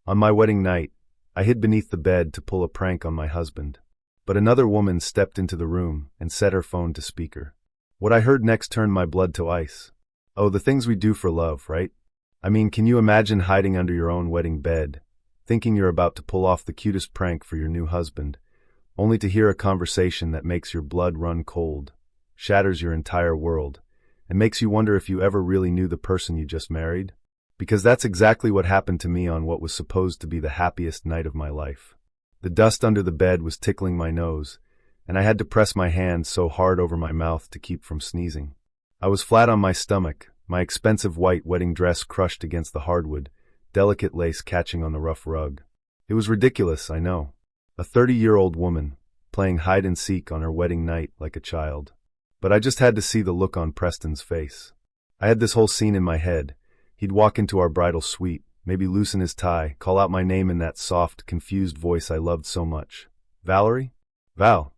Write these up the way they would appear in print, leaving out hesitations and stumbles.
On my wedding night, I hid beneath the bed to pull a prank on my husband. But another woman stepped into the room and set her phone to speaker. What I heard next turned my blood to ice. Oh, the things we do for love, right? I mean, can you imagine hiding under your own wedding bed, thinking you're about to pull off the cutest prank for your new husband, only to hear a conversation that makes your blood run cold, shatters your entire world, and makes you wonder if you ever really knew the person you just married? Because that's exactly what happened to me on what was supposed to be the happiest night of my life. The dust under the bed was tickling my nose, and I had to press my hand so hard over my mouth to keep from sneezing. I was flat on my stomach, my expensive white wedding dress crushed against the hardwood, delicate lace catching on the rough rug. It was ridiculous, I know. A 30-year-old woman, playing hide-and-seek on her wedding night like a child. But I just had to see the look on Preston's face. I had this whole scene in my head. He'd walk into our bridal suite, maybe loosen his tie, call out my name in that soft, confused voice I loved so much. Valerie? Val.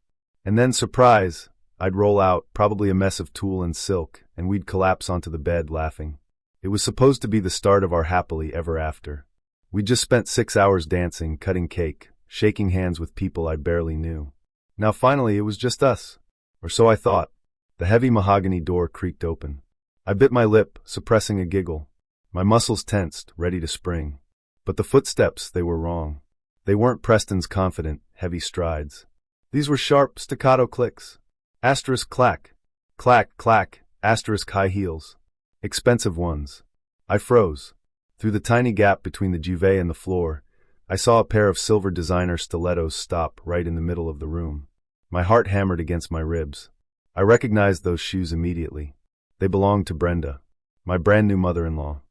And then, surprise, I'd roll out, probably a mess of tulle and silk, and we'd collapse onto the bed laughing. It was supposed to be the start of our happily ever after. We'd just spent 6 hours dancing, cutting cake, shaking hands with people I barely knew. Now finally it was just us. Or so I thought. The heavy mahogany door creaked open. I bit my lip, suppressing a giggle. My muscles tensed, ready to spring. But the footsteps, they were wrong. They weren't Preston's confident, heavy strides. These were sharp, staccato clicks. Asterisk clack. Clack, clack, asterisk high heels. Expensive ones. I froze. Through the tiny gap between the duvet and the floor, I saw a pair of silver designer stilettos stop right in the middle of the room. My heart hammered against my ribs. I recognized those shoes immediately. They belonged to Brenda, my brand new mother-in-law.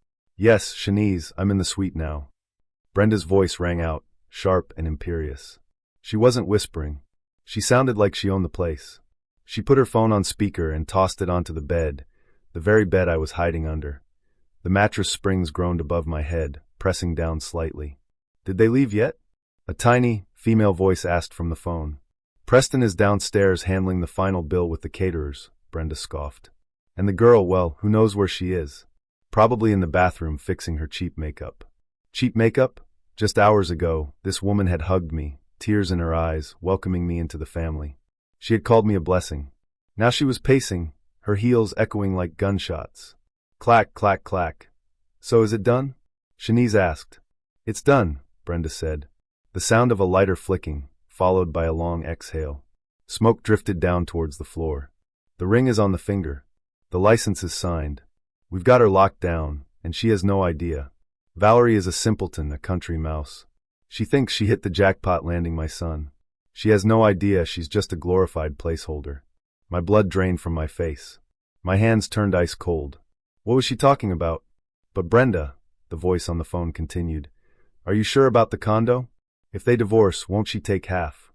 Yes, Shanice, I'm in the suite now. Brenda's voice rang out, sharp and imperious. She wasn't whispering. She sounded like she owned the place. She put her phone on speaker and tossed it onto the bed, the very bed I was hiding under. The mattress springs groaned above my head, pressing down slightly. Did they leave yet? A tiny, female voice asked from the phone. Preston is downstairs handling the final bill with the caterers, Brenda scoffed. And the girl, well, who knows where she is? Probably in the bathroom fixing her cheap makeup. Cheap makeup? Just hours ago, this woman had hugged me, tears in her eyes, welcoming me into the family. She had called me a blessing. Now she was pacing, her heels echoing like gunshots. Clack, clack, clack. So is it done? Shanice asked. It's done, Brenda said. The sound of a lighter flicking, followed by a long exhale. Smoke drifted down towards the floor. The ring is on the finger. The license is signed. We've got her locked down, and she has no idea. Valerie is a simpleton, a country mouse. She thinks she hit the jackpot landing my son. She has no idea she's just a glorified placeholder. My blood drained from my face. My hands turned ice cold. What was she talking about? But Brenda, the voice on the phone continued, are you sure about the condo? If they divorce, won't she take half?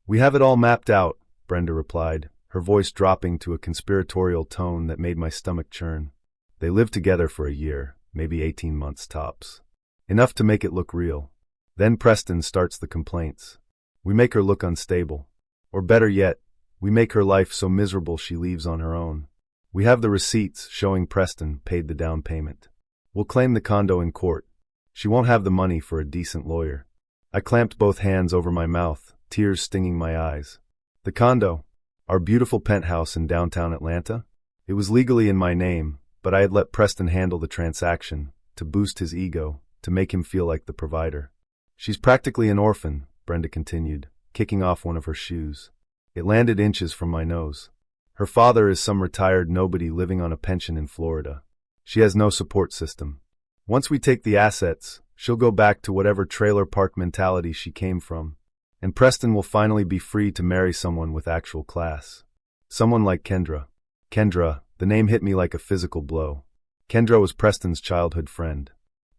We have it all mapped out, Brenda replied, her voice dropping to a conspiratorial tone that made my stomach churn. They lived together for a year, maybe 18 months tops. Enough to make it look real. Then Preston starts the complaints. We make her look unstable. Or better yet, we make her life so miserable she leaves on her own. We have the receipts showing Preston paid the down payment. We'll claim the condo in court. She won't have the money for a decent lawyer. I clamped both hands over my mouth, tears stinging my eyes. The condo, our beautiful penthouse in downtown Atlanta, it was legally in my name, but I had let Preston handle the transaction, to boost his ego, to make him feel like the provider. She's practically an orphan, Brenda continued, kicking off one of her shoes. It landed inches from my nose. Her father is some retired nobody living on a pension in Florida. She has no support system. Once we take the assets, she'll go back to whatever trailer park mentality she came from, and Preston will finally be free to marry someone with actual class. Someone like Kendra. Kendra, the name hit me like a physical blow. Kendra was Preston's childhood friend.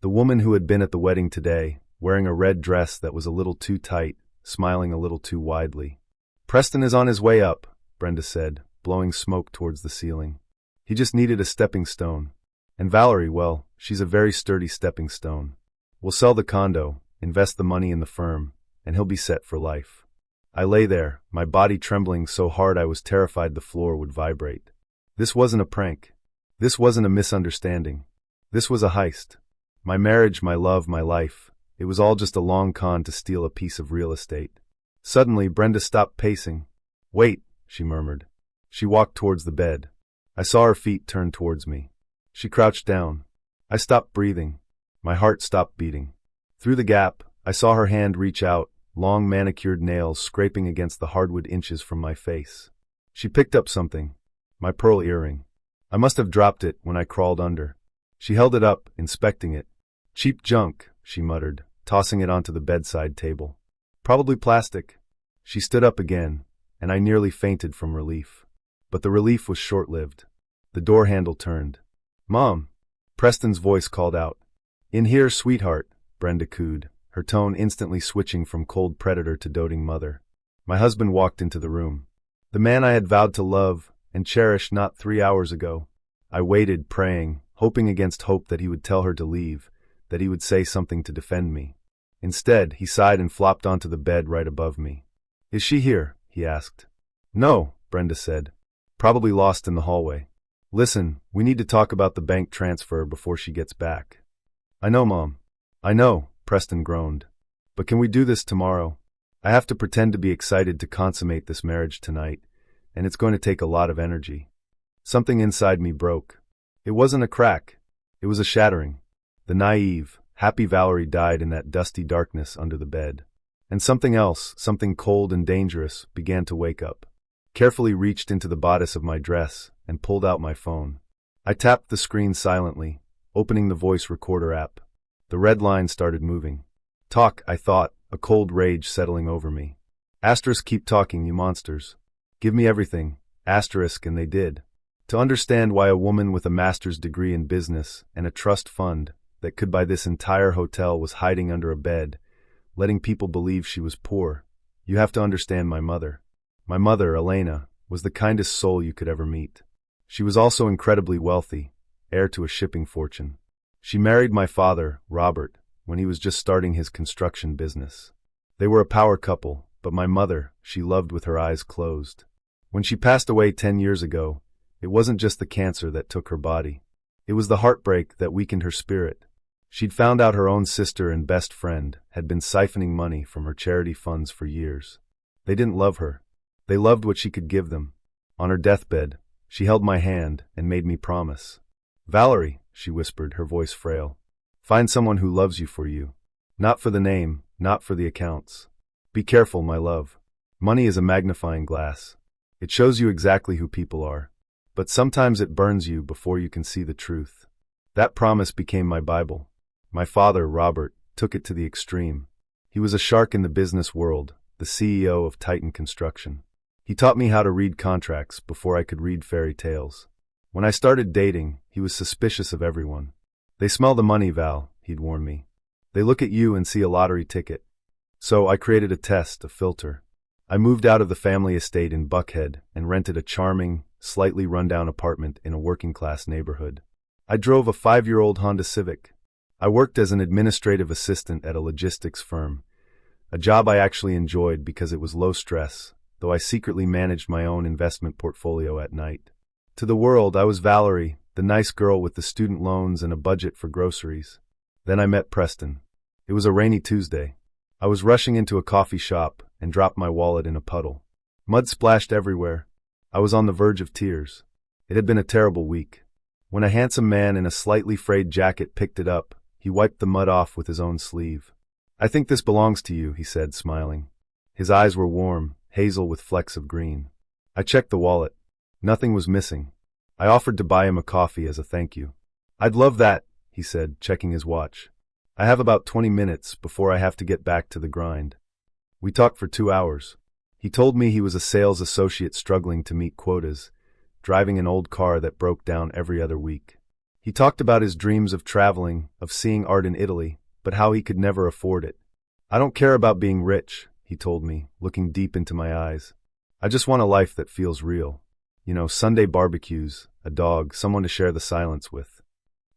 The woman who had been at the wedding today, wearing a red dress that was a little too tight, smiling a little too widely. Preston is on his way up, Brenda said, blowing smoke towards the ceiling. He just needed a stepping stone. And Valerie, well, she's a very sturdy stepping stone. We'll sell the condo, invest the money in the firm, and he'll be set for life. I lay there, my body trembling so hard I was terrified the floor would vibrate. This wasn't a prank. This wasn't a misunderstanding. This was a heist. My marriage, my love, my life, It was all just a long con to steal a piece of real estate. Suddenly, Brenda stopped pacing. "Wait," she murmured. She walked towards the bed. I saw her feet turn towards me. She crouched down. I stopped breathing. My heart stopped beating. Through the gap, I saw her hand reach out, long manicured nails scraping against the hardwood inches from my face. She picked up something. My pearl earring. I must have dropped it when I crawled under. She held it up, inspecting it. "Cheap junk," she muttered, tossing it onto the bedside table. "Probably plastic." She stood up again, and I nearly fainted from relief. But the relief was short-lived. The door handle turned. "Mom!" Preston's voice called out. "In here, sweetheart," Brenda cooed, her tone instantly switching from cold predator to doting mother. My husband walked into the room. The man I had vowed to love and cherish not 3 hours ago. I waited, praying, hoping against hope that he would tell her to leave, that he would say something to defend me. Instead, he sighed and flopped onto the bed right above me. "Is she here?" he asked. "No," Brenda said. "Probably lost in the hallway." "Listen, we need to talk about the bank transfer before she gets back." "I know, Mom." "I know," Preston groaned. "But can we do this tomorrow? I have to pretend to be excited to consummate this marriage tonight, and it's going to take a lot of energy." Something inside me broke. It wasn't a crack. It was a shattering. The naive, happy Valerie died in that dusty darkness under the bed. And something else, something cold and dangerous, began to wake up. Carefully reached into the bodice of my dress and pulled out my phone. I tapped the screen silently, opening the voice recorder app. The red line started moving. "Talk," I thought, a cold rage settling over me. Asterisk, keep talking, you monsters. Give me everything. Asterisk, and they did. To understand why a woman with a master's degree in business and a trust fund that could buy this entire hotel was hiding under a bed, letting people believe she was poor, you have to understand my mother. My mother, Elena, was the kindest soul you could ever meet. She was also incredibly wealthy, heir to a shipping fortune. She married my father, Robert, when he was just starting his construction business. They were a power couple, but my mother, she loved with her eyes closed. When she passed away 10 years ago, it wasn't just the cancer that took her body. It was the heartbreak that weakened her spirit. She'd found out her own sister and best friend had been siphoning money from her charity funds for years. They didn't love her. They loved what she could give them. On her deathbed, she held my hand and made me promise. "Valerie," she whispered, her voice frail, "find someone who loves you for you. Not for the name, not for the accounts. Be careful, my love. Money is a magnifying glass. It shows you exactly who people are. But sometimes it burns you before you can see the truth." That promise became my Bible. My father, Robert, took it to the extreme. He was a shark in the business world, the CEO of Titan Construction. He taught me how to read contracts before I could read fairy tales. When I started dating, he was suspicious of everyone. "They smell the money, Val," he'd warn me. "They look at you and see a lottery ticket." So I created a test, a filter. I moved out of the family estate in Buckhead and rented a charming, slightly run-down apartment in a working-class neighborhood. I drove a 5-year-old Honda Civic. I worked as an administrative assistant at a logistics firm, a job I actually enjoyed because it was low stress, though I secretly managed my own investment portfolio at night. To the world, I was Valerie, the nice girl with the student loans and a budget for groceries. Then I met Preston. It was a rainy Tuesday. I was rushing into a coffee shop and dropped my wallet in a puddle. Mud splashed everywhere. I was on the verge of tears. It had been a terrible week. When a handsome man in a slightly frayed jacket picked it up, he wiped the mud off with his own sleeve. "I think this belongs to you," he said, smiling. His eyes were warm, hazel with flecks of green. I checked the wallet. Nothing was missing. I offered to buy him a coffee as a thank you. "I'd love that," he said, checking his watch. "I have about 20 minutes before I have to get back to the grind." We talked for 2 hours. He told me he was a sales associate struggling to meet quotas, driving an old car that broke down every other week. He talked about his dreams of traveling, of seeing art in Italy, but how he could never afford it. "I don't care about being rich," he told me, looking deep into my eyes. "I just want a life that feels real. You know, Sunday barbecues, a dog, someone to share the silence with."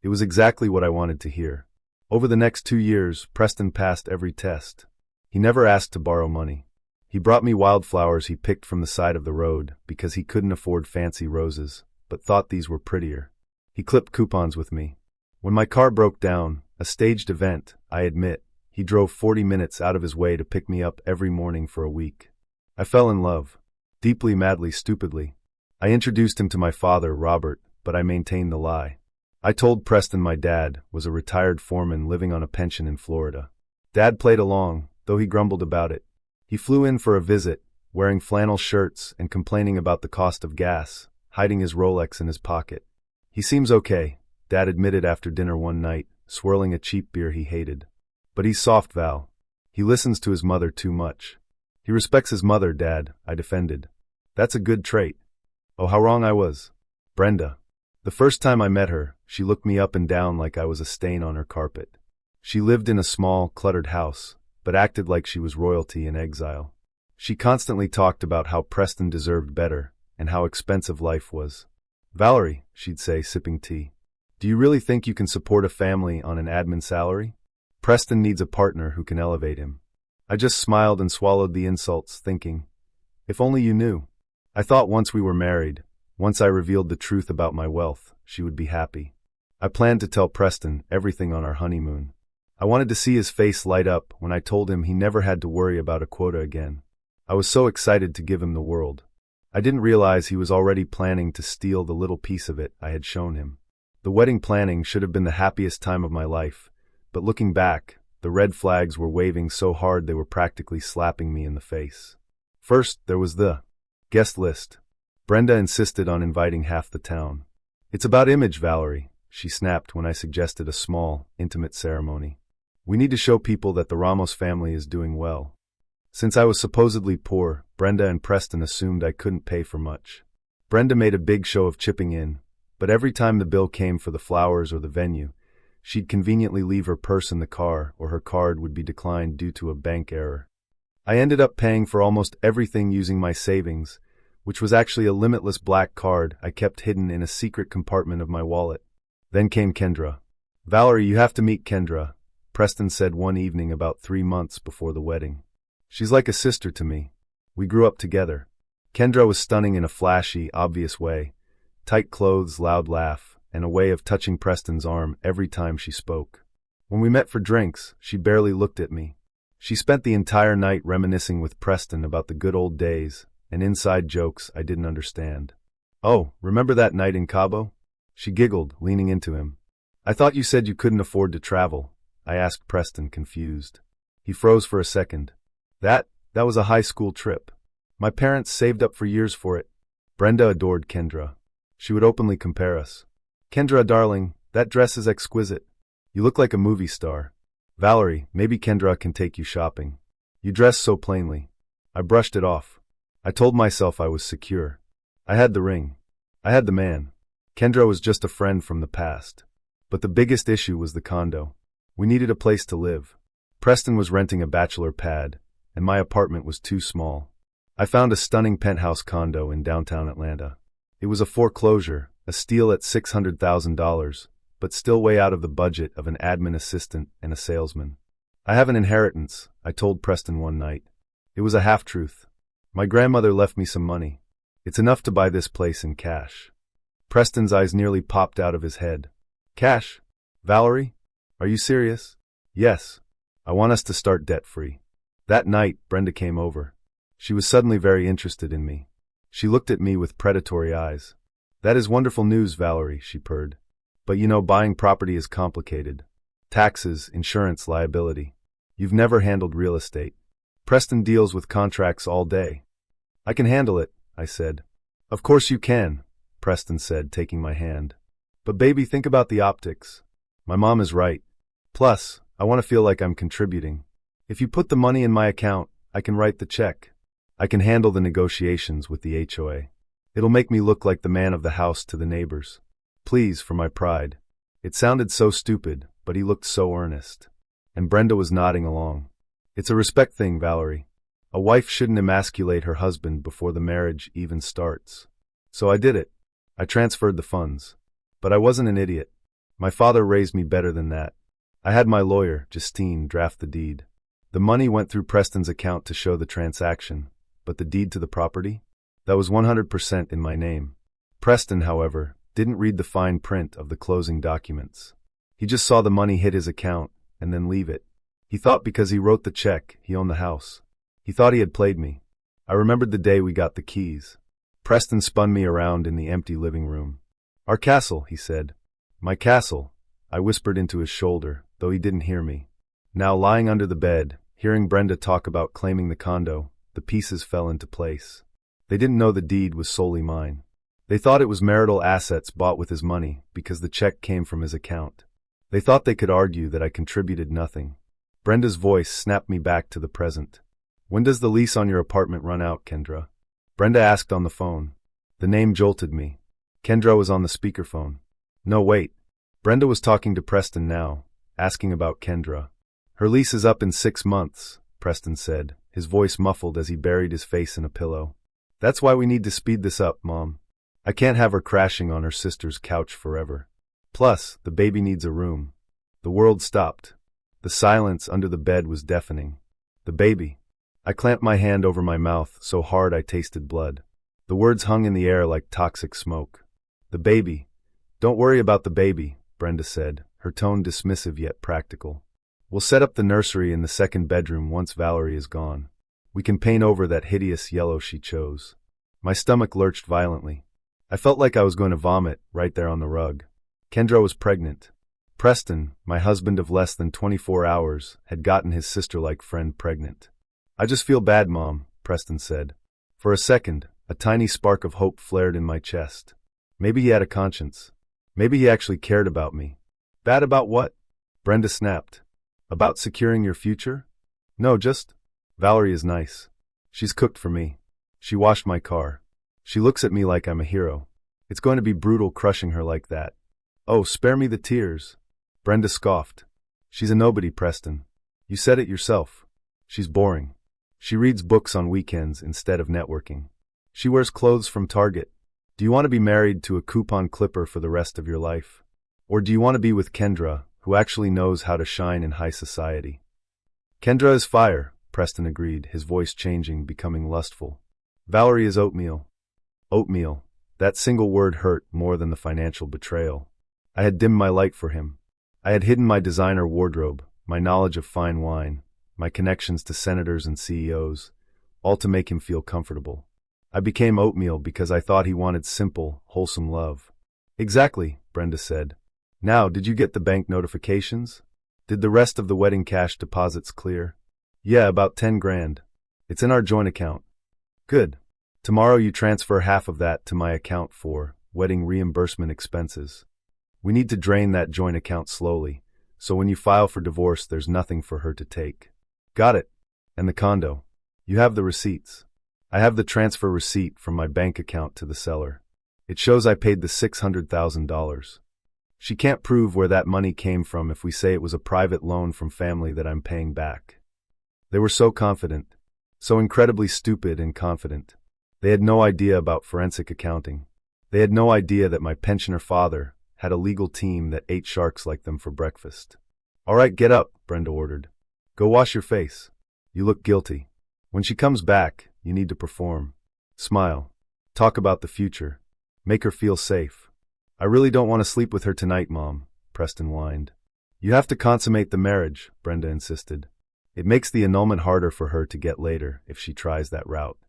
It was exactly what I wanted to hear. Over the next 2 years, Preston passed every test. He never asked to borrow money. He brought me wildflowers he picked from the side of the road because he couldn't afford fancy roses, but thought these were prettier. He clipped coupons with me. When my car broke down, a staged event, I admit, He drove 40 minutes out of his way to pick me up every morning for a week. I fell in love. Deeply, madly, stupidly. I introduced him to my father, Robert, but I maintained the lie. I told Preston my dad was a retired foreman living on a pension in Florida. Dad played along, though he grumbled about it. He flew in for a visit, wearing flannel shirts and complaining about the cost of gas, hiding his Rolex in his pocket. He seems okay, Dad admitted after dinner one night, swirling a cheap beer he hated. But he's soft, Val. He listens to his mother too much. He respects his mother, Dad, I defended. That's a good trait. Oh, how wrong I was. Brenda. The first time I met her, she looked me up and down like I was a stain on her carpet. She lived in a small, cluttered house, but acted like she was royalty in exile. She constantly talked about how Preston deserved better and how expensive life was. Valerie, she'd say, sipping tea, do you really think you can support a family on an admin salary? Preston needs a partner who can elevate him. I just smiled and swallowed the insults, thinking, if only you knew. I thought once we were married, once I revealed the truth about my wealth, she would be happy. I planned to tell Preston everything on our honeymoon. I wanted to see his face light up when I told him he never had to worry about a quota again. I was so excited to give him the world. I didn't realize he was already planning to steal the little piece of it I had shown him. The wedding planning should have been the happiest time of my life, but looking back, the red flags were waving so hard they were practically slapping me in the face. First, there was the guest list. Brenda insisted on inviting half the town. It's about image, Valerie, she snapped when I suggested a small, intimate ceremony. We need to show people that the Ramos family is doing well. Since I was supposedly poor, Brenda and Preston assumed I couldn't pay for much. Brenda made a big show of chipping in, but every time the bill came for the flowers or the venue, she'd conveniently leave her purse in the car or her card would be declined due to a bank error. I ended up paying for almost everything using my savings, which was actually a limitless black card I kept hidden in a secret compartment of my wallet. Then came Kendra. Valerie, you have to meet Kendra, Preston said one evening about 3 months before the wedding. She's like a sister to me. We grew up together. Kendra was stunning in a flashy, obvious way. Tight clothes, loud laugh, and a way of touching Preston's arm every time she spoke. When we met for drinks, she barely looked at me. She spent the entire night reminiscing with Preston about the good old days and inside jokes I didn't understand. Oh, remember that night in Cabo? She giggled, leaning into him. I thought you said you couldn't afford to travel, I asked Preston, confused. He froze for a second. That was a high school trip. My parents saved up for years for it. Brenda adored Kendra. She would openly compare us. Kendra, darling, that dress is exquisite. You look like a movie star. Valerie, maybe Kendra can take you shopping. You dress so plainly. I brushed it off. I told myself I was secure. I had the ring. I had the man. Kendra was just a friend from the past. But the biggest issue was the condo. We needed a place to live. Preston was renting a bachelor pad, and my apartment was too small. I found a stunning penthouse condo in downtown Atlanta. It was a foreclosure, a steal at $600,000, but still way out of the budget of an admin assistant and a salesman. I have an inheritance, I told Preston one night. It was a half-truth. My grandmother left me some money. It's enough to buy this place in cash. Preston's eyes nearly popped out of his head. Cash? Valerie? Are you serious? Yes. I want us to start debt-free. That night, Brenda came over. She was suddenly very interested in me. She looked at me with predatory eyes. That is wonderful news, Valerie, she purred. But you know, buying property is complicated. Taxes, insurance, liability. You've never handled real estate. Preston deals with contracts all day. I can handle it, I said. Of course you can, Preston said, taking my hand. But baby, think about the optics. My mom is right. Plus, I want to feel like I'm contributing. If you put the money in my account, I can write the check. I can handle the negotiations with the HOA. It'll make me look like the man of the house to the neighbors. Please, for my pride. It sounded so stupid, but he looked so earnest. And Brenda was nodding along. It's a respect thing, Valerie. A wife shouldn't emasculate her husband before the marriage even starts. So I did it. I transferred the funds. But I wasn't an idiot. My father raised me better than that. I had my lawyer, Justine, draft the deed. The money went through Preston's account to show the transaction, but the deed to the property? That was 100% in my name. Preston, however, didn't read the fine print of the closing documents. He just saw the money hit his account and then leave it. He thought because he wrote the check, he owned the house. He thought he had played me. I remembered the day we got the keys. Preston spun me around in the empty living room. Our castle, he said. My castle, I whispered into his shoulder, though he didn't hear me. Now lying under the bed, hearing Brenda talk about claiming the condo, the pieces fell into place. They didn't know the deed was solely mine. They thought it was marital assets bought with his money because the check came from his account. They thought they could argue that I contributed nothing. Brenda's voice snapped me back to the present. When does the lease on your apartment run out, Kendra? Brenda asked on the phone. The name jolted me. Kendra was on the speakerphone. No, wait. Brenda was talking to Preston now, asking about Kendra. Her lease is up in 6 months, Preston said, his voice muffled as he buried his face in a pillow. That's why we need to speed this up, Mom. I can't have her crashing on her sister's couch forever. Plus, the baby needs a room. The world stopped. The silence under the bed was deafening. The baby. I clamped my hand over my mouth so hard I tasted blood. The words hung in the air like toxic smoke. The baby. Don't worry about the baby, Brenda said, her tone dismissive yet practical. We'll set up the nursery in the second bedroom once Valerie is gone. We can paint over that hideous yellow she chose. My stomach lurched violently. I felt like I was going to vomit right there on the rug. Kendra was pregnant. Preston, my husband of less than 24 hours, had gotten his sister-like friend pregnant. I just feel bad, Mom, Preston said. For a second, a tiny spark of hope flared in my chest. Maybe he had a conscience. Maybe he actually cared about me. Bad about what? Brenda snapped. About securing your future? No, just... Valerie is nice. She's cooked for me. She washed my car. She looks at me like I'm a hero. It's going to be brutal crushing her like that. Oh, spare me the tears. Brenda scoffed. She's a nobody, Preston. You said it yourself. She's boring. She reads books on weekends instead of networking. She wears clothes from Target. Do you want to be married to a coupon clipper for the rest of your life? Or do you want to be with Kendra, who actually knows how to shine in high society? Kendra is fire, Preston agreed, his voice changing, becoming lustful. Valerie is oatmeal. Oatmeal. That single word hurt more than the financial betrayal. I had dimmed my light for him. I had hidden my designer wardrobe, my knowledge of fine wine, my connections to senators and CEOs, all to make him feel comfortable. I became oatmeal because I thought he wanted simple, wholesome love. Exactly, Brenda said. Now, did you get the bank notifications? Did the rest of the wedding cash deposits clear? Yeah, about 10 grand. It's in our joint account. Good. Tomorrow you transfer half of that to my account for wedding reimbursement expenses. We need to drain that joint account slowly, so when you file for divorce there's nothing for her to take. Got it. And the condo. You have the receipts. I have the transfer receipt from my bank account to the seller. It shows I paid the $600,000. She can't prove where that money came from if we say it was a private loan from family that I'm paying back. They were so confident. So incredibly stupid and confident. They had no idea about forensic accounting. They had no idea that my pensioner father had a legal team that ate sharks like them for breakfast. All right, get up, Brenda ordered. Go wash your face. You look guilty. When she comes back, you need to perform. Smile. Talk about the future. Make her feel safe. I really don't want to sleep with her tonight, Mom, Preston whined. You have to consummate the marriage, Brenda insisted. It makes the annulment harder for her to get later if she tries that route.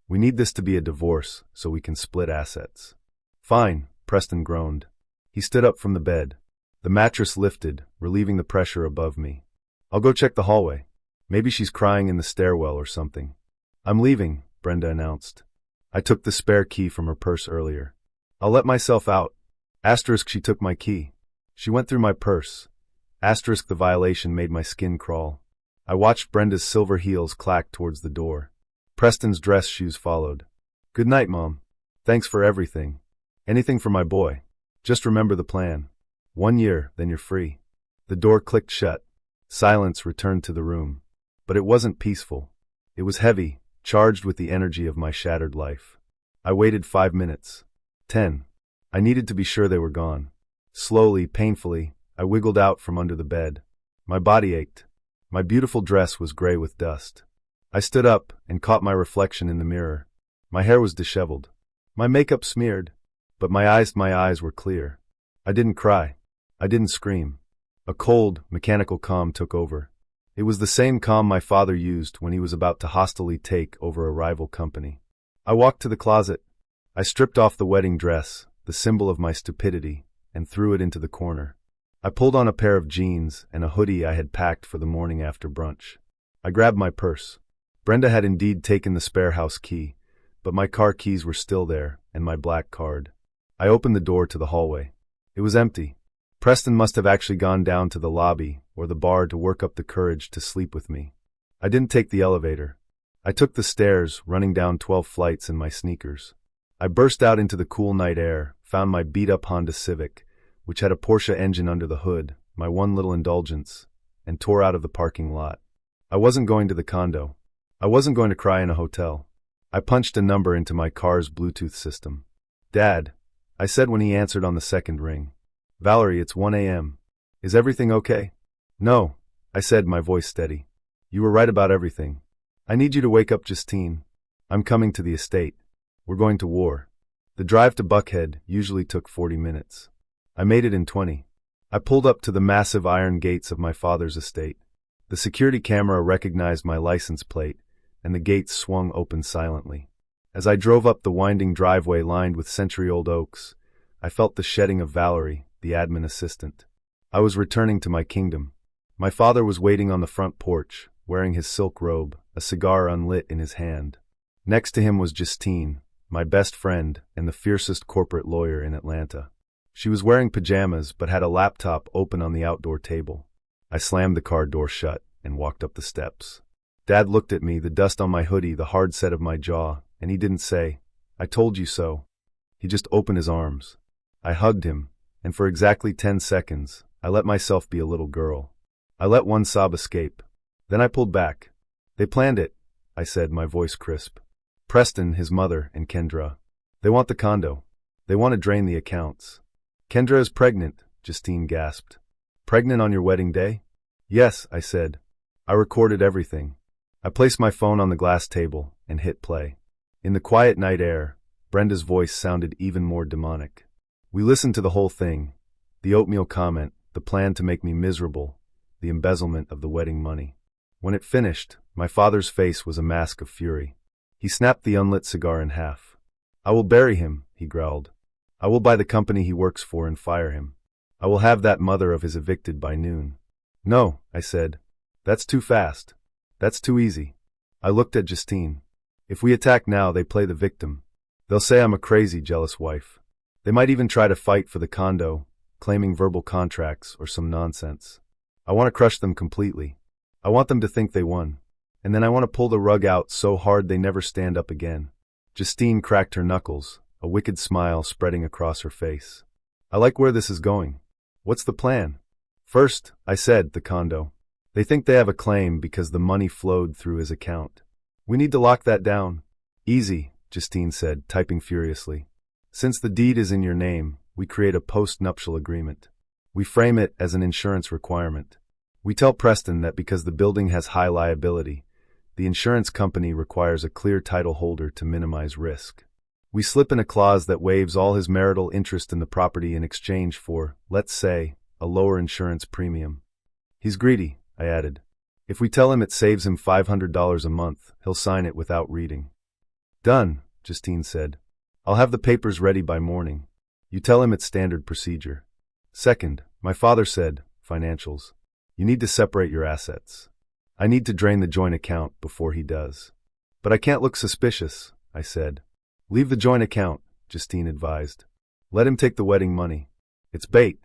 We need this to be a divorce so we can split assets. Fine, Preston groaned. He stood up from the bed. The mattress lifted, relieving the pressure above me. I'll go check the hallway. Maybe she's crying in the stairwell or something. I'm leaving, Brenda announced. I took the spare key from her purse earlier. I'll let myself out. Asterisk, she took my key. She went through my purse. Asterisk, the violation made my skin crawl. I watched Brenda's silver heels clack towards the door. Preston's dress shoes followed. Good night, Mom. Thanks for everything. Anything for my boy. Just remember the plan. 1 year, then you're free. The door clicked shut. Silence returned to the room. But it wasn't peaceful. It was heavy, charged with the energy of my shattered life. I waited 5 minutes. 10. I needed to be sure they were gone. Slowly, painfully, I wiggled out from under the bed. My body ached. My beautiful dress was gray with dust. I stood up and caught my reflection in the mirror. My hair was disheveled. My makeup smeared. But my eyes were clear. I didn't cry. I didn't scream. A cold, mechanical calm took over. It was the same calm my father used when he was about to hostilely take over a rival company. I walked to the closet. I stripped off the wedding dress, the symbol of my stupidity, and threw it into the corner. I pulled on a pair of jeans and a hoodie I had packed for the morning after brunch. I grabbed my purse. Brenda had indeed taken the spare house key, but my car keys were still there, and my black card. I opened the door to the hallway. It was empty. Preston must have actually gone down to the lobby or the bar to work up the courage to sleep with me. I didn't take the elevator. I took the stairs, running down 12 flights in my sneakers. I burst out into the cool night air, found my beat-up Honda Civic, which had a Porsche engine under the hood, my one little indulgence, and tore out of the parking lot. I wasn't going to the condo. I wasn't going to cry in a hotel. I punched a number into my car's Bluetooth system. "Dad," I said when he answered on the second ring. "Valerie, it's 1 a.m. Is everything okay?" "No," I said, my voice steady. "You were right about everything. I need you to wake up Justine. I'm coming to the estate. We're going to war." The drive to Buckhead usually took 40 minutes. I made it in 20. I pulled up to the massive iron gates of my father's estate. The security camera recognized my license plate, and the gates swung open silently. As I drove up the winding driveway lined with century-old oaks, I felt the shedding of Valerie, the admin assistant. I was returning to my kingdom. My father was waiting on the front porch, wearing his silk robe, a cigar unlit in his hand. Next to him was Justine, my best friend and the fiercest corporate lawyer in Atlanta. She was wearing pajamas but had a laptop open on the outdoor table. I slammed the car door shut and walked up the steps. Dad looked at me, the dust on my hoodie, the hard set of my jaw, and he didn't say, "I told you so." He just opened his arms. I hugged him, and for exactly 10 seconds, I let myself be a little girl. I let one sob escape. Then I pulled back. "They planned it," I said, my voice crisp. "Preston, his mother, and Kendra. They want the condo. They want to drain the accounts." "Kendra is pregnant," Justine gasped. "Pregnant on your wedding day?" "Yes," I said. I recorded everything. I placed my phone on the glass table and hit play. In the quiet night air, Brenda's voice sounded even more demonic. We listened to the whole thing. The oatmeal comment, the plan to make me miserable, the embezzlement of the wedding money. When it finished, my father's face was a mask of fury. He snapped the unlit cigar in half. "I will bury him," he growled. "I will buy the company he works for and fire him. I will have that mother of his evicted by noon." "No," I said. "That's too fast. That's too easy." I looked at Justine. "If we attack now, they play the victim. They'll say I'm a crazy, jealous wife. They might even try to fight for the condo, claiming verbal contracts or some nonsense. I want to crush them completely. I want them to think they won. And then I want to pull the rug out so hard they never stand up again." Justine cracked her knuckles, a wicked smile spreading across her face. "I like where this is going. What's the plan?" "First," I said, "the condo. They think they have a claim because the money flowed through his account. We need to lock that down." "Easy," Justine said, typing furiously. "Since the deed is in your name, we create a post-nuptial agreement. We frame it as an insurance requirement. We tell Preston that because the building has high liability, the insurance company requires a clear title holder to minimize risk. We slip in a clause that waives all his marital interest in the property in exchange for, let's say, a lower insurance premium. He's greedy," I added. "If we tell him it saves him $500 a month, he'll sign it without reading." "Done," Justine said. "I'll have the papers ready by morning. You tell him it's standard procedure." "Second," my father said, "financials. You need to separate your assets. I need to drain the joint account before he does." "But I can't look suspicious," I said. "Leave the joint account," Justine advised. "Let him take the wedding money. It's bait,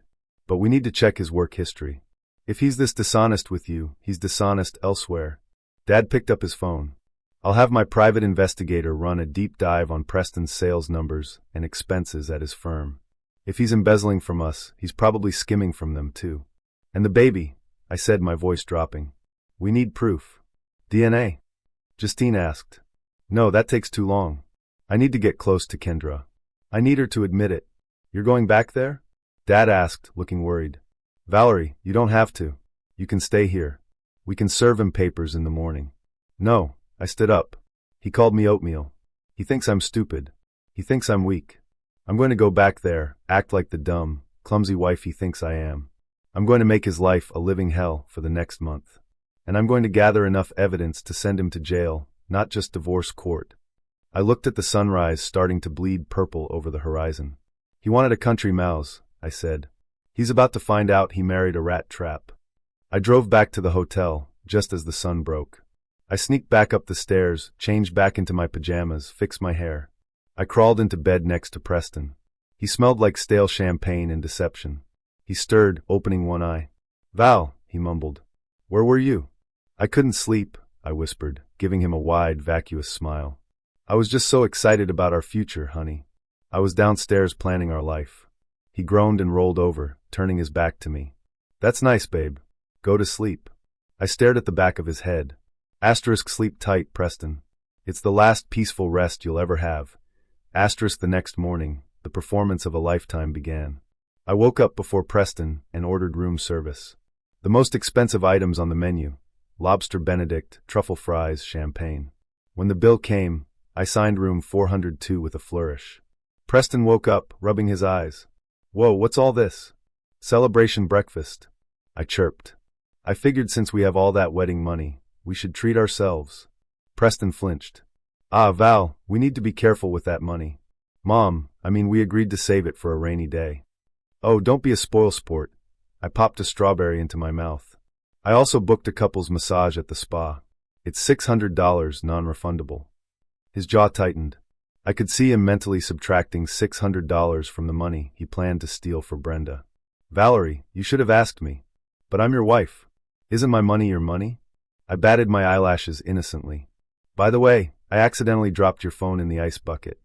but we need to check his work history. If he's this dishonest with you, he's dishonest elsewhere." Dad picked up his phone. "I'll have my private investigator run a deep dive on Preston's sales numbers and expenses at his firm. If he's embezzling from us, he's probably skimming from them too." "And the baby?" I said, my voice dropping. "We need proof." "DNA?" Justine asked. "No, that takes too long. I need to get close to Kendra. I need her to admit it." "You're going back there?" Dad asked, looking worried. "Valerie, you don't have to. You can stay here. We can serve him papers in the morning." "No," I stood up. "He called me oatmeal. He thinks I'm stupid. He thinks I'm weak. I'm going to go back there, act like the dumb, clumsy wife he thinks I am. I'm going to make his life a living hell for the next month." And I'm going to gather enough evidence to send him to jail, not just divorce court. I looked at the sunrise starting to bleed purple over the horizon. He wanted a country mouse, I said. He's about to find out he married a rat trap. I drove back to the hotel, just as the sun broke. I sneaked back up the stairs, changed back into my pajamas, fixed my hair. I crawled into bed next to Preston. He smelled like stale champagne and deception. He stirred, opening one eye. "Val," he mumbled. "Where were you?" "I couldn't sleep," I whispered, giving him a wide, vacuous smile. "I was just so excited about our future, honey. I was downstairs planning our life." He groaned and rolled over, turning his back to me. "That's nice, babe. Go to sleep." I stared at the back of his head. Sleep tight, Preston. It's the last peaceful rest you'll ever have. The next morning, the performance of a lifetime began. I woke up before Preston and ordered room service. The most expensive items on the menu: lobster Benedict, truffle fries, champagne. When the bill came, I signed room 402 with a flourish. Preston woke up, rubbing his eyes. "Whoa, what's all this?" "Celebration breakfast," I chirped. "I figured since we have all that wedding money, we should treat ourselves." Preston flinched. Val, we need to be careful with that money." "Mom, we agreed to save it for a rainy day." "Oh, don't be a spoilsport." I popped a strawberry into my mouth. "I also booked a couple's massage at the spa. It's $600 non-refundable." His jaw tightened. I could see him mentally subtracting $600 from the money he planned to steal for Brenda. "Valerie, you should have asked me." "But I'm your wife. Isn't my money your money?" I batted my eyelashes innocently. "By the way, I accidentally dropped your phone in the ice bucket.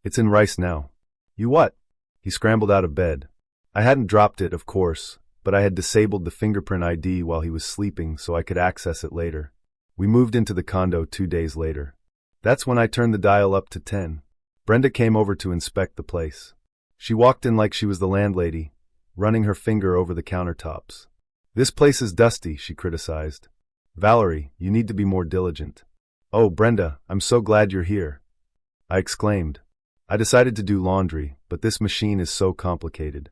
It's in rice now." "You what?" He scrambled out of bed. I hadn't dropped it, of course, but I had disabled the fingerprint ID while he was sleeping so I could access it later. We moved into the condo 2 days later. That's when I turned the dial up to 10. Brenda came over to inspect the place. She walked in like she was the landlady, running her finger over the countertops. "This place is dusty," she criticized. "Valerie, you need to be more diligent." "Oh, Brenda, I'm so glad you're here," I exclaimed. I decided to do laundry, but this machine is so complicated.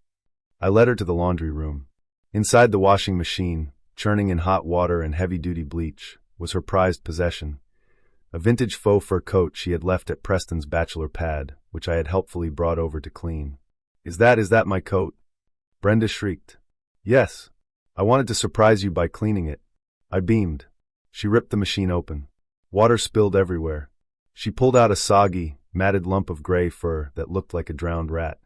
I led her to the laundry room. Inside the washing machine, churning in hot water and heavy-duty bleach, was her prized possession: a vintage faux fur coat she had left at Preston's bachelor pad, which I had helpfully brought over to clean. Is that my coat?" Brenda shrieked. "Yes. I wanted to surprise you by cleaning it." I beamed. She ripped the machine open. Water spilled everywhere. She pulled out a soggy, matted lump of gray fur that looked like a drowned rat.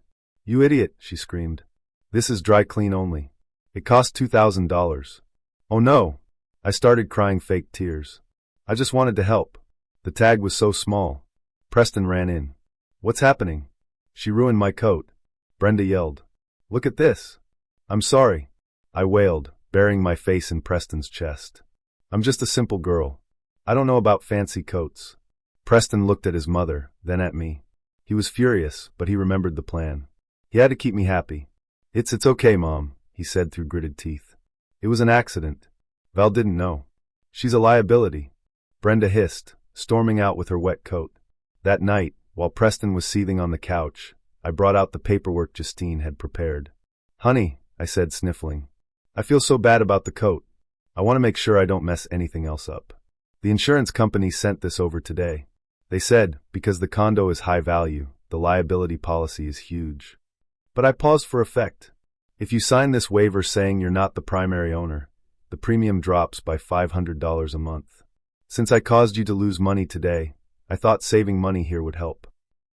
"You idiot," she screamed. "This is dry clean only. It cost $2,000. "Oh no!" I started crying fake tears. I just wanted to help. The tag was so small. Preston ran in. "What's happening?" "She ruined my coat," Brenda yelled. "Look at this." "I'm sorry," I wailed, burying my face in Preston's chest. "I'm just a simple girl. I don't know about fancy coats." Preston looked at his mother, then at me. He was furious, but he remembered the plan. He had to keep me happy. It's okay, Mom," he said through gritted teeth. "It was an accident. Val didn't know. She's a liability." Brenda hissed, storming out with her wet coat. That night, while Preston was seething on the couch, I brought out the paperwork Justine had prepared. "Honey," I said, sniffling, "I feel so bad about the coat. I want to make sure I don't mess anything else up. The insurance company sent this over today. They said, because the condo is high value, the liability policy is huge." But I paused for effect. "If you sign this waiver saying you're not the primary owner, the premium drops by $500 a month. Since I caused you to lose money today, I thought saving money here would help."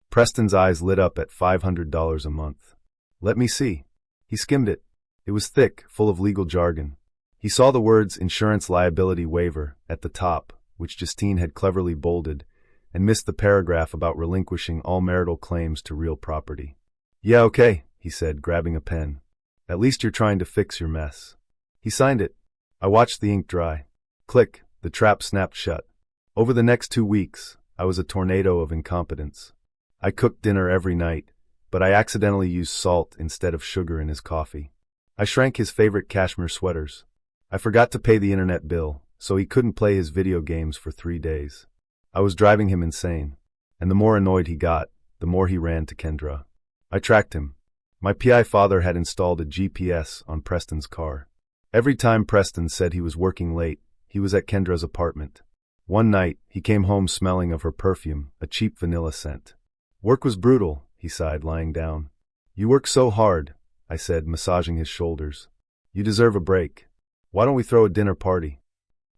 Preston's eyes lit up at $500 a month. "Let me see." He skimmed it. It was thick, full of legal jargon. He saw the words "insurance liability waiver" at the top, which Justine had cleverly bolded, and missed the paragraph about relinquishing all marital claims to real property. "Yeah, okay," he said, grabbing a pen. "At least you're trying to fix your mess." He signed it. I watched the ink dry. Click, the trap snapped shut. Over the next 2 weeks, I was a tornado of incompetence. I cooked dinner every night, but I accidentally used salt instead of sugar in his coffee. I shrank his favorite cashmere sweaters. I forgot to pay the internet bill, so he couldn't play his video games for 3 days. I was driving him insane, and the more annoyed he got, the more he ran to Kendra. I tracked him. My PI father had installed a GPS on Preston's car. Every time Preston said he was working late, he was at Kendra's apartment. One night, he came home smelling of her perfume, a cheap vanilla scent. Work was brutal, he sighed, lying down. You work so hard, I said, massaging his shoulders. You deserve a break. Why don't we throw a dinner party?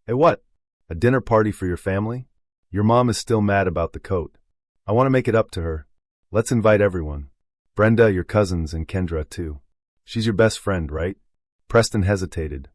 Eh, what? A dinner party for your family? Your mom is still mad about the coat. I want to make it up to her. Let's invite everyone. Brenda, your cousins, and Kendra, too. She's your best friend, right? Preston hesitated.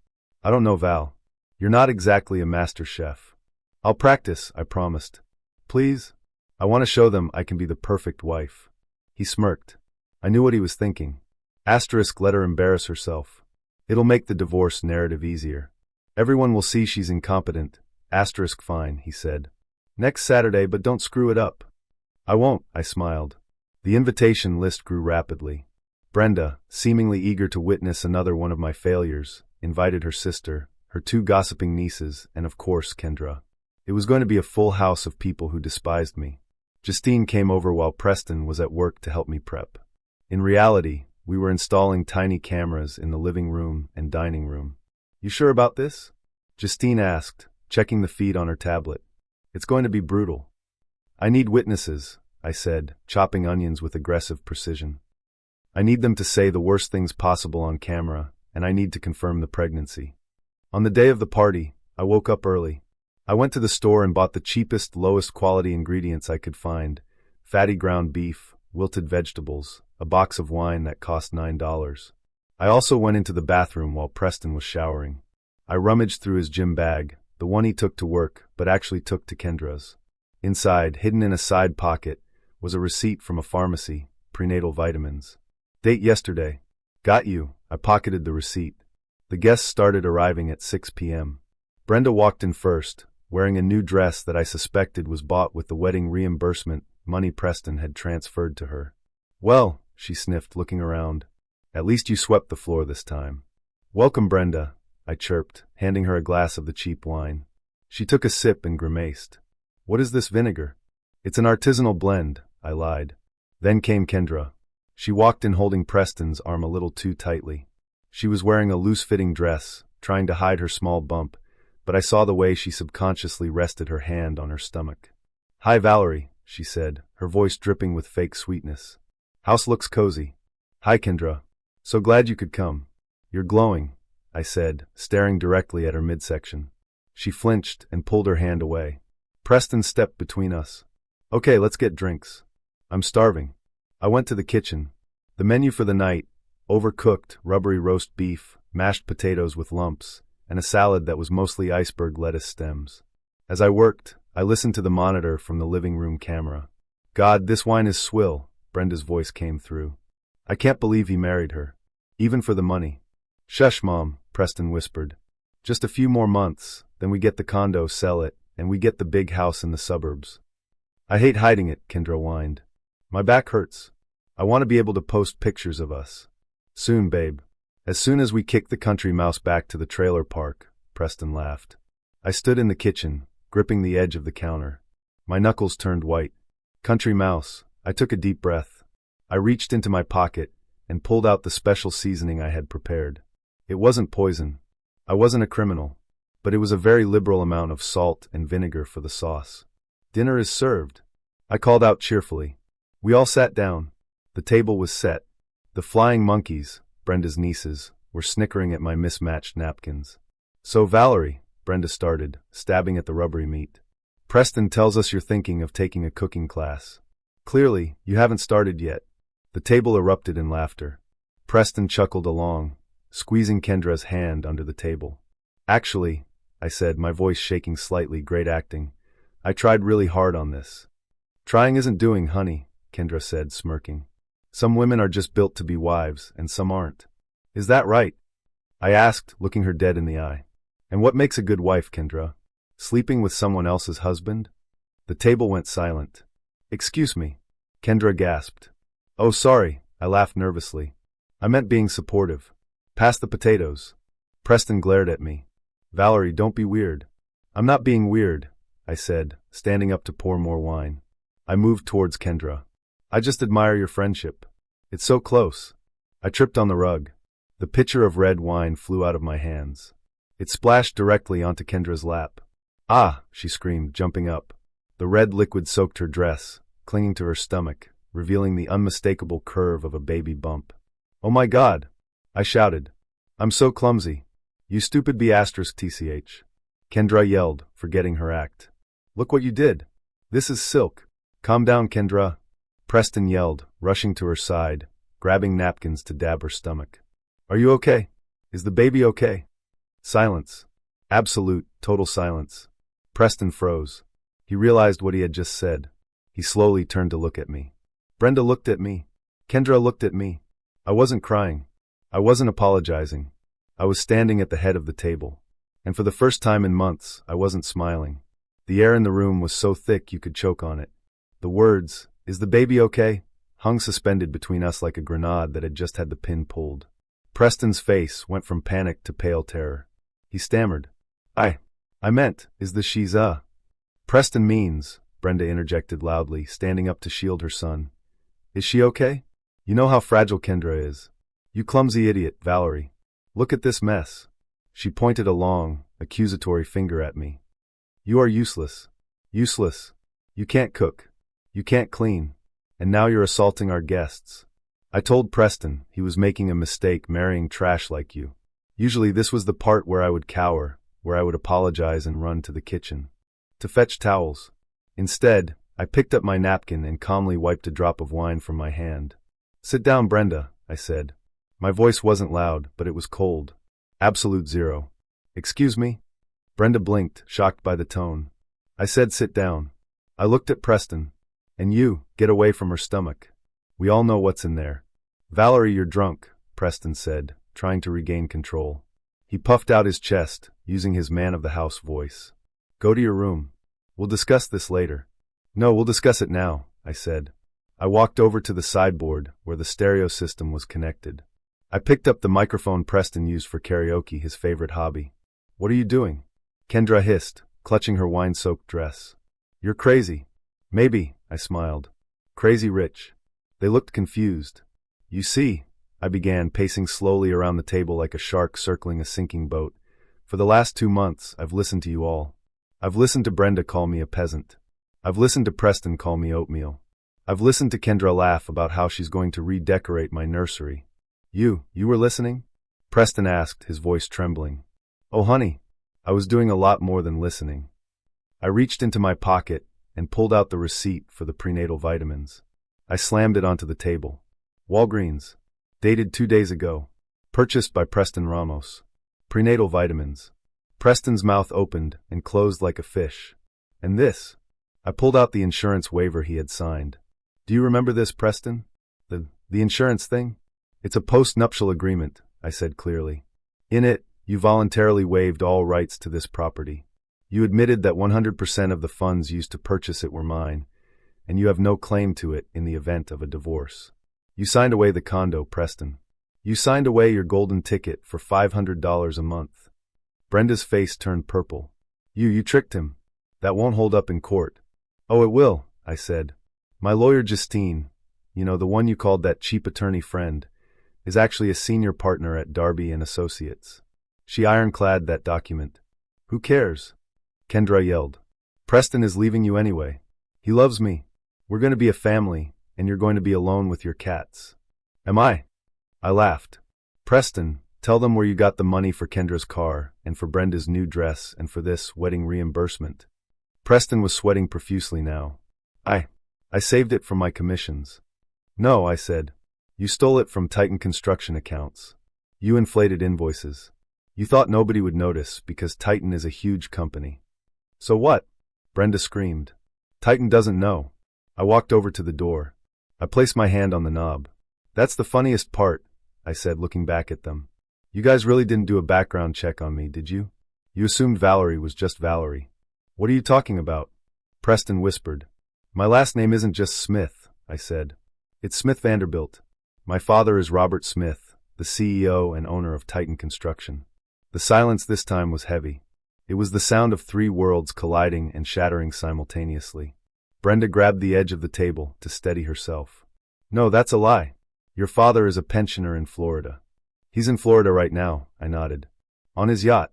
I don't know, Val. You're not exactly a master chef. I'll practice, I promised. Please? I want to show them I can be the perfect wife. He smirked. I knew what he was thinking. Asterisk, let her embarrass herself. It'll make the divorce narrative easier. Everyone will see she's incompetent. Asterisk, fine, he said. Next Saturday, but don't screw it up. I won't, I smiled. The invitation list grew rapidly. Brenda, seemingly eager to witness another one of my failures, invited her sister, her 2 gossiping nieces, and of course Kendra. It was going to be a full house of people who despised me. Justine came over while Preston was at work to help me prep. In reality, we were installing tiny cameras in the living room and dining room. You sure about this? Justine asked, checking the feed on her tablet. It's going to be brutal. I need witnesses, I said, chopping onions with aggressive precision. I need them to say the worst things possible on camera, and I need to confirm the pregnancy. On the day of the party, I woke up early. I went to the store and bought the cheapest, lowest quality ingredients I could find: fatty ground beef, wilted vegetables, a box of wine that cost $9. I also went into the bathroom while Preston was showering. I rummaged through his gym bag, the one he took to work, but actually took to Kendra's. Inside, hidden in a side pocket, was a receipt from a pharmacy, prenatal vitamins. Date yesterday. Got you. I pocketed the receipt. The guests started arriving at 6 p.m. Brenda walked in first, wearing a new dress that I suspected was bought with the wedding reimbursement money Preston had transferred to her. Well, she sniffed, looking around. At least you swept the floor this time. Welcome, Brenda, I chirped, handing her a glass of the cheap wine. She took a sip and grimaced. What is this vinegar? It's an artisanal blend, I lied. Then came Kendra. She walked in holding Preston's arm a little too tightly. She was wearing a loose-fitting dress, trying to hide her small bump, but I saw the way she subconsciously rested her hand on her stomach. Hi, Valerie, she said, her voice dripping with fake sweetness. House looks cozy. Hi, Kendra. So glad you could come. You're glowing, I said, staring directly at her midsection. She flinched and pulled her hand away. Preston stepped between us. Okay, let's get drinks. I'm starving. I went to the kitchen. The menu for the night: overcooked, rubbery roast beef, mashed potatoes with lumps, and a salad that was mostly iceberg lettuce stems. As I worked, I listened to the monitor from the living room camera. God, this wine is swill, Brenda's voice came through. I can't believe he married her. Even for the money. Shush, Mom, Preston whispered. Just a few more months, then we get the condo, sell it, and we get the big house in the suburbs. I hate hiding it, Kendra whined. My back hurts. I want to be able to post pictures of us. Soon, babe. As soon as we kick the country mouse back to the trailer park, Preston laughed. I stood in the kitchen, gripping the edge of the counter. My knuckles turned white. Country mouse. I took a deep breath. I reached into my pocket and pulled out the special seasoning I had prepared. It wasn't poison. I wasn't a criminal. But it was a very liberal amount of salt and vinegar for the sauce. Dinner is served, I called out cheerfully. We all sat down. The table was set. The flying monkeys, Brenda's nieces, were snickering at my mismatched napkins. So Valerie, Brenda started, stabbing at the rubbery meat. Preston tells us you're thinking of taking a cooking class. Clearly, you haven't started yet. The table erupted in laughter. Preston chuckled along, squeezing Kendra's hand under the table. Actually, I said, my voice shaking slightly, great acting. I tried really hard on this. Trying isn't doing, honey, Kendra said, smirking. Some women are just built to be wives, and some aren't. Is that right? I asked, looking her dead in the eye. And what makes a good wife, Kendra? Sleeping with someone else's husband? The table went silent. Excuse me, Kendra gasped. Oh, sorry, I laughed nervously. I meant being supportive. Pass the potatoes. Preston glared at me. Valerie, don't be weird. I'm not being weird, I said, standing up to pour more wine. I moved towards Kendra. I just admire your friendship. It's so close. I tripped on the rug. The pitcher of red wine flew out of my hands. It splashed directly onto Kendra's lap. Ah, she screamed, jumping up. The red liquid soaked her dress, clinging to her stomach, revealing the unmistakable curve of a baby bump. Oh my God! I shouted. I'm so clumsy. You stupid B***TCH. Kendra yelled, forgetting her act. Look what you did. This is silk. Calm down, Kendra. Preston yelled, rushing to her side, grabbing napkins to dab her stomach. Are you okay? Is the baby okay? Silence. Absolute, total silence. Preston froze. He realized what he had just said. He slowly turned to look at me. Brenda looked at me. Kendra looked at me. I wasn't crying. I wasn't apologizing. I was standing at the head of the table. And for the first time in months, I wasn't smiling. The air in the room was so thick you could choke on it. The words, "Is the baby okay?" hung suspended between us like a grenade that had just had the pin pulled. Preston's face went from panic to pale terror. He stammered. I meant, is the she's Preston means, Brenda interjected loudly, standing up to shield her son. Is she okay? You know how fragile Kendra is. You clumsy idiot, Valerie. Look at this mess. She pointed a long, accusatory finger at me. You are useless. Useless. You can't cook. You can't clean. And now you're assaulting our guests. I told Preston he was making a mistake marrying trash like you. Usually this was the part where I would cower, where I would apologize and run to the kitchen to fetch towels. Instead, I picked up my napkin and calmly wiped a drop of wine from my hand. Sit down, Brenda, I said. My voice wasn't loud, but it was cold. Absolute zero. Excuse me? Brenda blinked, shocked by the tone. I said sit down. I looked at Preston. And you, get away from her stomach. We all know what's in there. Valerie, you're drunk, Preston said, trying to regain control. He puffed out his chest, using his man-of-the-house voice. Go to your room. We'll discuss this later. No, we'll discuss it now, I said. I walked over to the sideboard, where the stereo system was connected. I picked up the microphone Preston used for karaoke, his favorite hobby. What are you doing? Kendra hissed, clutching her wine-soaked dress. You're crazy. Maybe, I smiled. Crazy rich. They looked confused. You see, I began, pacing slowly around the table like a shark circling a sinking boat. For the last 2 months, I've listened to you all. I've listened to Brenda call me a peasant. I've listened to Preston call me oatmeal. I've listened to Kendra laugh about how she's going to redecorate my nursery. You were listening? Preston asked, his voice trembling. Oh honey, I was doing a lot more than listening. I reached into my pocket and pulled out the receipt for the prenatal vitamins. I slammed it onto the table. Walgreens. Dated 2 days ago. Purchased by Preston Ramos. Prenatal vitamins. Preston's mouth opened and closed like a fish. And this? I pulled out the insurance waiver he had signed. Do you remember this, Preston? The insurance thing? It's a post-nuptial agreement, I said clearly. In it, you voluntarily waived all rights to this property. You admitted that 100% of the funds used to purchase it were mine, and you have no claim to it in the event of a divorce. You signed away the condo, Preston. You signed away your golden ticket for $500 a month. Brenda's face turned purple. You tricked him. That won't hold up in court. Oh, it will, I said. My lawyer Justine, the one you called that cheap attorney friend, is actually a senior partner at Darby and Associates. She ironclad that document. Who cares? Kendra yelled. Preston is leaving you anyway. He loves me. We're going to be a family, and you're going to be alone with your cats. Am I? I laughed. Preston, tell them where you got the money for Kendra's car, and for Brenda's new dress, and for this wedding reimbursement. Preston was sweating profusely now. I saved it from my commissions. No, I said. You stole it from Titan Construction accounts. You inflated invoices. You thought nobody would notice because Titan is a huge company. So what? Brenda screamed. Titan doesn't know. I walked over to the door. I placed my hand on the knob. That's the funniest part, I said, looking back at them. You guys really didn't do a background check on me, did you? You assumed Valerie was just Valerie. What are you talking about? Preston whispered. My last name isn't just Smith, I said. It's Smith Vanderbilt. My father is Robert Smith, the CEO and owner of Titan Construction. The silence this time was heavy. It was the sound of 3 worlds colliding and shattering simultaneously. Brenda grabbed the edge of the table to steady herself. No, that's a lie. Your father is a pensioner in Florida. He's in Florida right now, I nodded. On his yacht.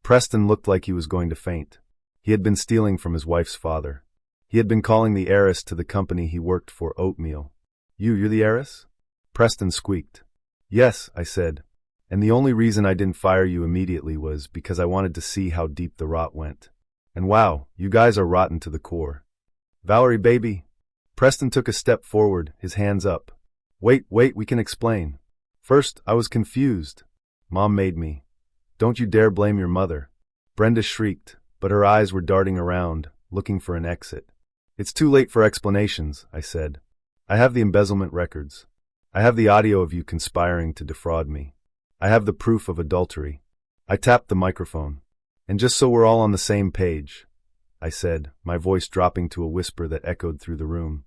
Preston looked like he was going to faint. He had been stealing from his wife's father. He had been calling the heiress to the company he worked for oatmeal. You're the heiress? Preston squeaked. Yes, I said. And the only reason I didn't fire you immediately was because I wanted to see how deep the rot went. And wow, you guys are rotten to the core. Valerie, baby. Preston took a step forward, his hands up. Wait, we can explain. First, I was confused. Mom made me. Don't you dare blame your mother. Brenda shrieked, but her eyes were darting around, looking for an exit. It's too late for explanations, I said. I have the embezzlement records. I have the audio of you conspiring to defraud me. I have the proof of adultery. I tapped the microphone. And just so we're all on the same page, I said, my voice dropping to a whisper that echoed through the room,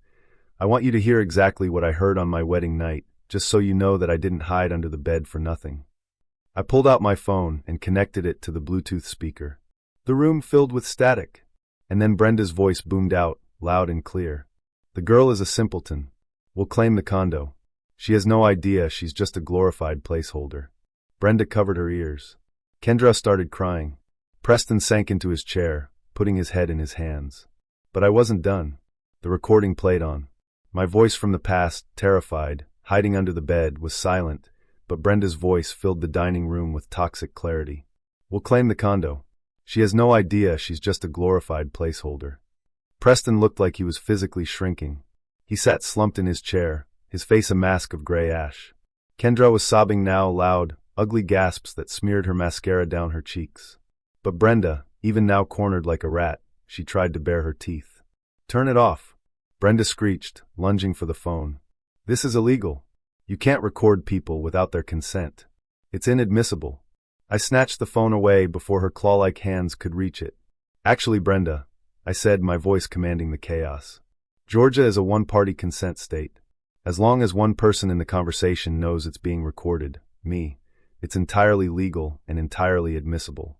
I want you to hear exactly what I heard on my wedding night, just so you know that I didn't hide under the bed for nothing. I pulled out my phone and connected it to the Bluetooth speaker. The room filled with static. And then Brenda's voice boomed out, loud and clear. The girl is a simpleton. We'll claim the condo. She has no idea she's just a glorified placeholder. Brenda covered her ears. Kendra started crying. Preston sank into his chair, putting his head in his hands. But I wasn't done. The recording played on. My voice from the past, terrified, hiding under the bed, was silent, but Brenda's voice filled the dining room with toxic clarity. We'll claim the condo. She has no idea she's just a glorified placeholder. Preston looked like he was physically shrinking. He sat slumped in his chair, his face a mask of gray ash. Kendra was sobbing now, loud, ugly gasps that smeared her mascara down her cheeks. But Brenda, even now cornered like a rat, she tried to bare her teeth. Turn it off. Brenda screeched, lunging for the phone. This is illegal. You can't record people without their consent. It's inadmissible. I snatched the phone away before her claw-like hands could reach it. Actually, Brenda, I said, my voice commanding the chaos. Georgia is a one-party consent state. As long as one person in the conversation knows it's being recorded, me, it's entirely legal and entirely admissible.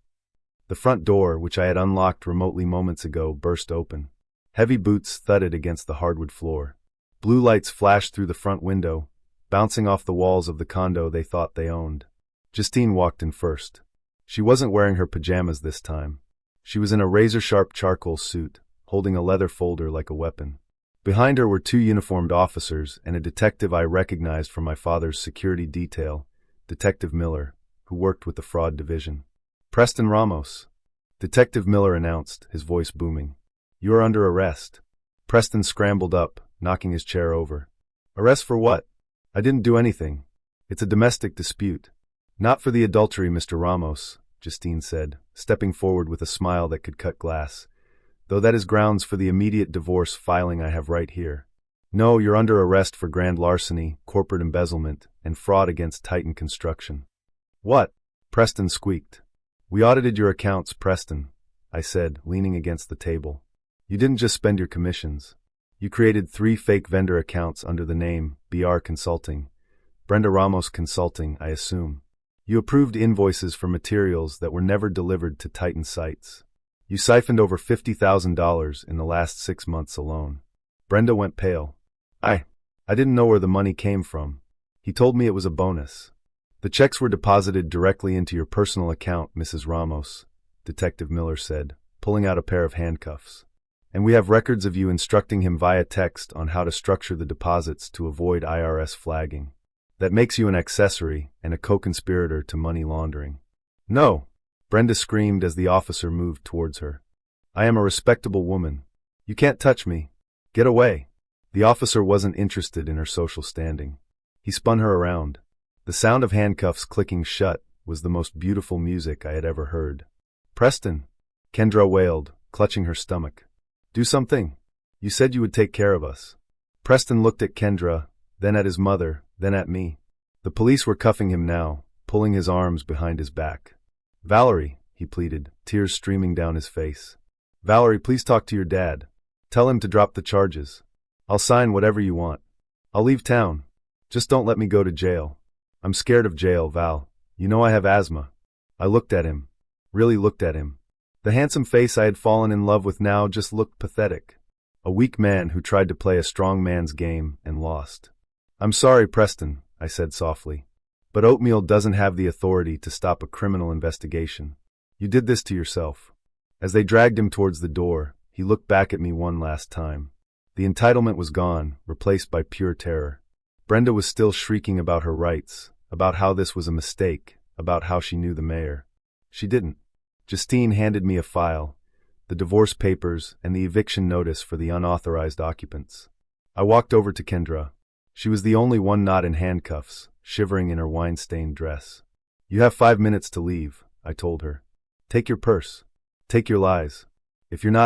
The front door, which I had unlocked remotely moments ago, burst open. Heavy boots thudded against the hardwood floor. Blue lights flashed through the front window, bouncing off the walls of the condo they thought they owned. Justine walked in first. She wasn't wearing her pajamas this time. She was in a razor-sharp charcoal suit, holding a leather folder like a weapon. Behind her were two uniformed officers and a detective I recognized from my father's security detail, Detective Miller, who worked with the fraud division. Preston Ramos. Detective Miller announced, his voice booming. You are under arrest. Preston scrambled up, knocking his chair over. Arrest for what? I didn't do anything. It's a domestic dispute. Not for the adultery, Mr. Ramos, Justine said, stepping forward with a smile that could cut glass. Though that is grounds for the immediate divorce filing I have right here. No, you're under arrest for grand larceny, corporate embezzlement, and fraud against Titan Construction. What? Preston squeaked. We audited your accounts, Preston, I said, leaning against the table. You didn't just spend your commissions. You created 3 fake vendor accounts under the name BR Consulting. Brenda Ramos Consulting, I assume. You approved invoices for materials that were never delivered to Titan sites. You siphoned over $50,000 in the last 6 months alone. Brenda went pale. I didn't know where the money came from. He told me it was a bonus. The checks were deposited directly into your personal account, Mrs. Ramos, Detective Miller said, pulling out a pair of handcuffs. And we have records of you instructing him via text on how to structure the deposits to avoid IRS flagging. That makes you an accessory and a co-conspirator to money laundering. No, Brenda screamed as the officer moved towards her. I am a respectable woman. You can't touch me. Get away. The officer wasn't interested in her social standing. He spun her around. The sound of handcuffs clicking shut was the most beautiful music I had ever heard. Preston, Kendra wailed, clutching her stomach. Do something. You said you would take care of us. Preston looked at Kendra, then at his mother, then at me. The police were cuffing him now, pulling his arms behind his back. Valerie, he pleaded, tears streaming down his face. Valerie, please talk to your dad. Tell him to drop the charges. I'll sign whatever you want. I'll leave town. Just don't let me go to jail. I'm scared of jail, Val. You know I have asthma. I looked at him. Really looked at him. The handsome face I had fallen in love with now just looked pathetic. A weak man who tried to play a strong man's game and lost. I'm sorry, Preston, I said softly. But Oatmeal doesn't have the authority to stop a criminal investigation. You did this to yourself. As they dragged him towards the door, he looked back at me one last time. The entitlement was gone, replaced by pure terror. Brenda was still shrieking about her rights, about how this was a mistake, about how she knew the mayor. She didn't. Justine handed me a file, the divorce papers and the eviction notice for the unauthorized occupants. I walked over to Kendra. She was the only one not in handcuffs, shivering in her wine-stained dress. You have 5 minutes to leave, I told her. Take your purse. Take your lies. If you're not